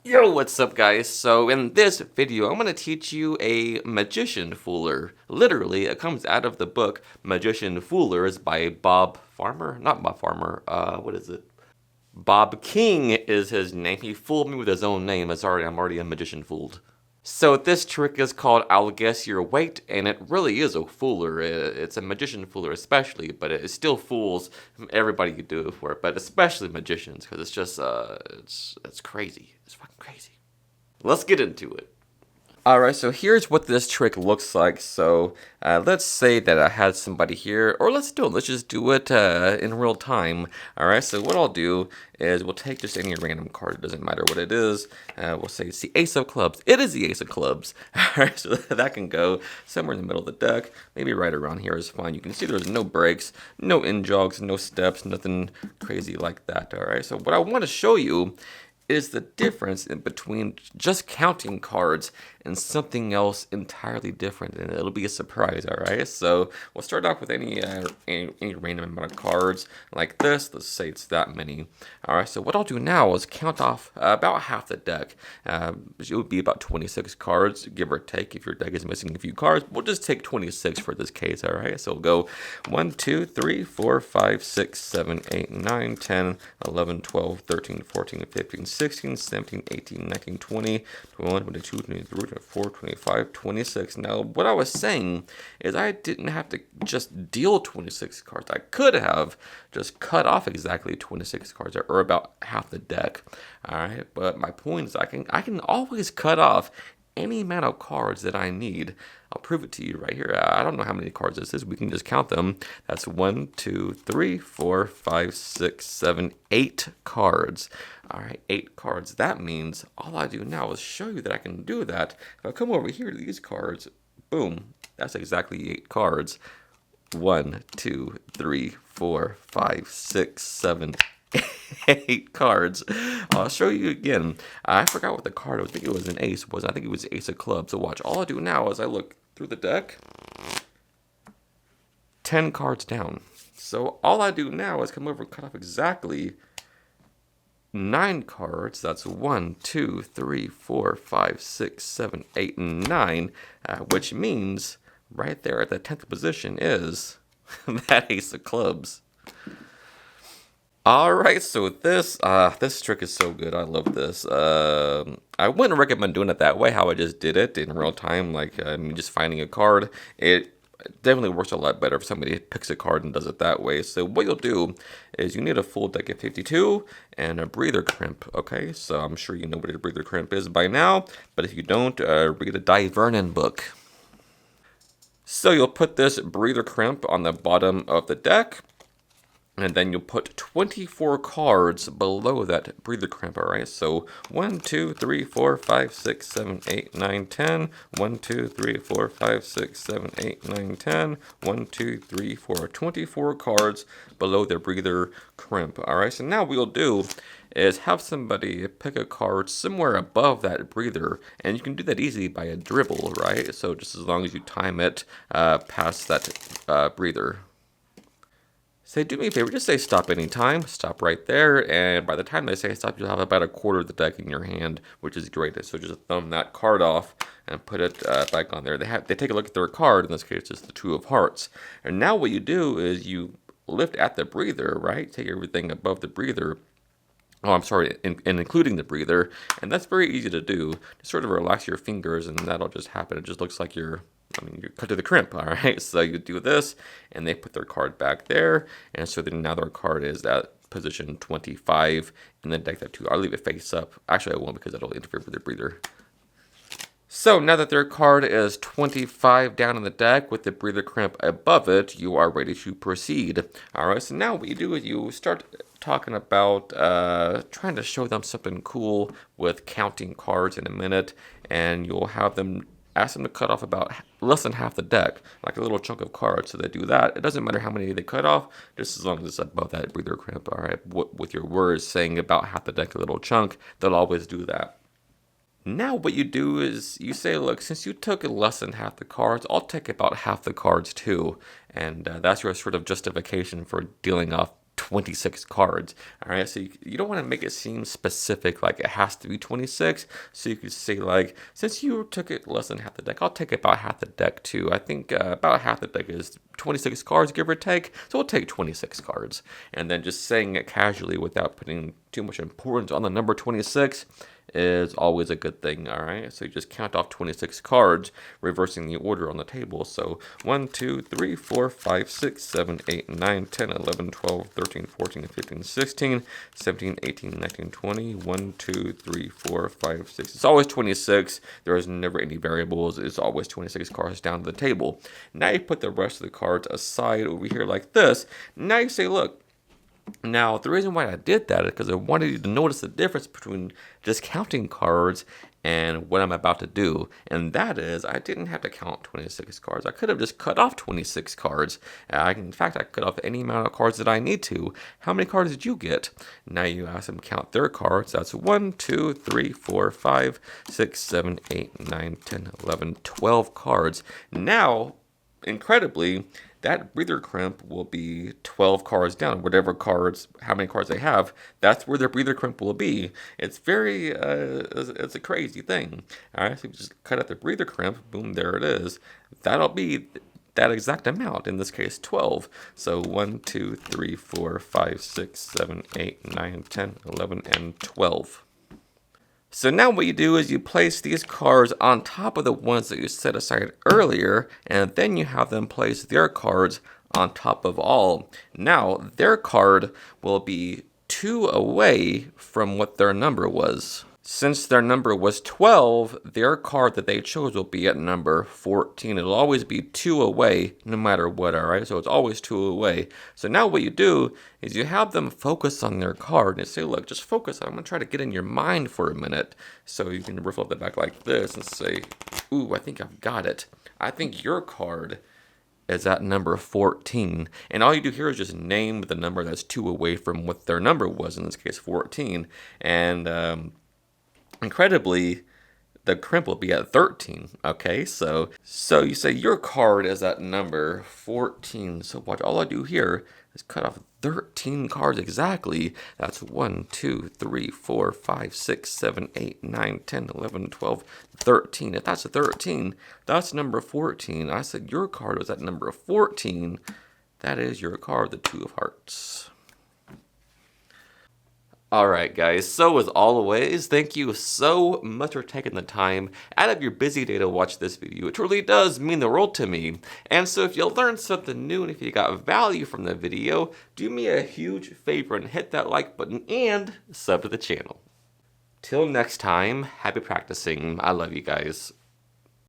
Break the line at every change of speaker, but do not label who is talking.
Yo, what's up guys? So in this video, I'm going to teach you a magician fooler. Literally, it comes out of the book Magician Foolers by Bob Farmer? Not Bob Farmer, what is it? Bob King is his name. He fooled me with his own name. I'm already a magician fooled. So this trick is called I'll Guess Your Weight, and it really is a fooler. It's a magician fooler especially, but it still fools everybody you do it for, but especially magicians, because it's just, it's crazy. It's fucking crazy. Let's get into it. Alright, so here's what this trick looks like. So let's say that I had somebody here, or let's just do it in real time. Alright, so what I'll do is we'll take just any random card, it doesn't matter what it is. We'll say it's the Ace of Clubs. It is the Ace of Clubs. Alright, so that can go somewhere in the middle of the deck, maybe right around here is fine. You can see there's no breaks, no in jogs, no steps, nothing crazy like that. Alright, so what I want to show you is the difference in between just counting cards and something else entirely different, and it'll be a surprise. All right, so we'll start off with any random amount of cards like this. Let's say it's that many. All right, so what I'll do now is count off about half the deck. It would be about 26 cards, give or take. If your deck is missing a few cards, we'll just take 26 for this case. All right, so we'll go 1, 2, 3, 4, 5, 6, 7, 8, 9, 10, 11, 12, 13, 14, 15, 16, 17, 18, 19, 20, 21, 22, 23, 24, 25, 26. Now, what I was saying is I didn't have to just deal 26 cards. I could have just cut off exactly 26 cards, or about half the deck. All right, but my point is I can always cut off any amount of cards that I need. I'll prove it to you right here. I don't know how many cards this is. We can just count them. That's 1, 2, 3, 4, 5, 6, 7, 8 cards. All right, 8 cards. That means all I do now is show you that I can do that. If I come over here to these cards, boom, that's exactly 8 cards. 1, 2, 3, 4, 5, 6, 7, 8 cards. I'll show you again. I forgot what the card was. I think it was an ace. I think it was Ace of Clubs. So watch. All I do now is I look through the deck. 10 cards down. So all I do now is come over and cut off exactly 9 cards. That's 1, 2, 3, 4, 5, 6, 7, 8, and 9. Which means right there at the 10th position is that Ace of Clubs. Alright, so this trick is so good. I love this. I wouldn't recommend doing it that way, how I just did it in real time, like just finding a card. It definitely works a lot better if somebody picks a card and does it that way. So what you'll do is you need a full deck of 52 and a breather crimp, okay? So I'm sure you know what a breather crimp is by now, but if you don't, read a Di Vernon book. So you'll put this breather crimp on the bottom of the deck, and then you'll put 24 cards below that breather crimp, alright? So 1, 2, 3, 4, 5, 6, 7, 8, 9, 10. 1, 2, 3, 4, 5, 6, 7, 8, 9, 10. 1, 2, 3, 4. 24 cards below the breather crimp, alright? So now what you'll do is have somebody pick a card somewhere above that breather, and you can do that easily by a dribble, right? So just as long as you time it past that breather. Say, do me a favor, just say stop anytime, stop right there, and by the time they say stop, you'll have about a quarter of the deck in your hand, which is great. So just thumb that card off and put it back on there. They take a look at their card, in this case it's the 2 of hearts. And now what you do is you lift at the breather, right? Take everything above the breather. Oh, I'm sorry, and including the breather, and that's very easy to do. Just sort of relax your fingers, and that'll just happen. It just looks like you're cut to the crimp, all right? So you do this, and they put their card back there, and so then now their card is at position 25 in the deck. That too, I'll leave it face up. Actually, I won't because that'll interfere with the breather. So now that their card is 25 down in the deck with the breather crimp above it, you are ready to proceed. All right, so now what you do is you start talking about trying to show them something cool with counting cards in a minute, and you'll have them ask them to cut off about less than half the deck, like a little chunk of cards. So they do that. It doesn't matter how many they cut off, just as long as it's above that breather crimp. All right, with your words saying about half the deck, a little chunk, they'll always do that. Now what you do is you say, look, since you took less than half the cards, I'll take about half the cards too. And that's your sort of justification for dealing off 26 cards. All right, so you don't want to make it seem specific, like it has to be 26. So you could say, like, since you took it less than half the deck, I'll take about half the deck too. I think about half the deck is 26 cards, give or take. So we'll take 26 cards. And then just saying it casually without putting too much importance on the number 26 is always a good thing. All right, so you just count off 26 cards, reversing the order on the table. So 1, 2, 3, 4, 5, 6, 7, 8, 9, 10, 11, 12, 13, 14, 15, 16, 17, 18, 19, 20. 1, 2, 3, 4, 5, 6. It's always 26. There is never any variables. It's always 26 cards down to the table. Now you put the rest of the cards aside over here like this. Now you say, look, now, the reason why I did that is because I wanted you to notice the difference between just counting cards and what I'm about to do. And that is, I didn't have to count 26 cards. I could have just cut off 26 cards. In fact, I cut off any amount of cards that I need to. How many cards did you get? Now you ask them to count their cards. That's 1, 2, 3, 4, 5, 6, 7, 8, 9, 10, 11, 12 cards. Now, incredibly, that breather crimp will be 12 cards down. Whatever cards, how many cards they have, that's where their breather crimp will be. It's very, it's a crazy thing. All right, so you just cut out the breather crimp, boom, there it is. That'll be that exact amount, in this case 12. So 1, 2, 3, 4, 5, 6, 7, 8, 9, 10, 11, and 12. So now what you do is you place these cards on top of the ones that you set aside earlier, and then you have them place their cards on top of all. Now, their card will be 2 away from what their number was. Since their number was 12, their card that they chose will be at number 14. It'll always be 2 away no matter what, all right? So it's always 2 away. So now what you do is you have them focus on their card and say, look, just focus. I'm going to try to get in your mind for a minute. So you can riffle up the back like this and say, ooh, I think I've got it. I think your card is at number 14. And all you do here is just name the number that's 2 away from what their number was, in this case 14. And incredibly, the crimp will be at 13. Okay, so you say your card is at number 14. So watch, all I do here is cut off 13 cards exactly. That's 1, 2, 3, 4, 5, 6, 7, 8, 9, 10, 11, 12, 13. If that's a 13, that's number 14. I said your card was at number 14. That is your card, the 2 of hearts. Alright guys, so as always, thank you so much for taking the time out of your busy day to watch this video. It truly does mean the world to me. And so if you learned something new and if you got value from the video, do me a huge favor and hit that like button and sub to the channel. Till next time, happy practicing. I love you guys.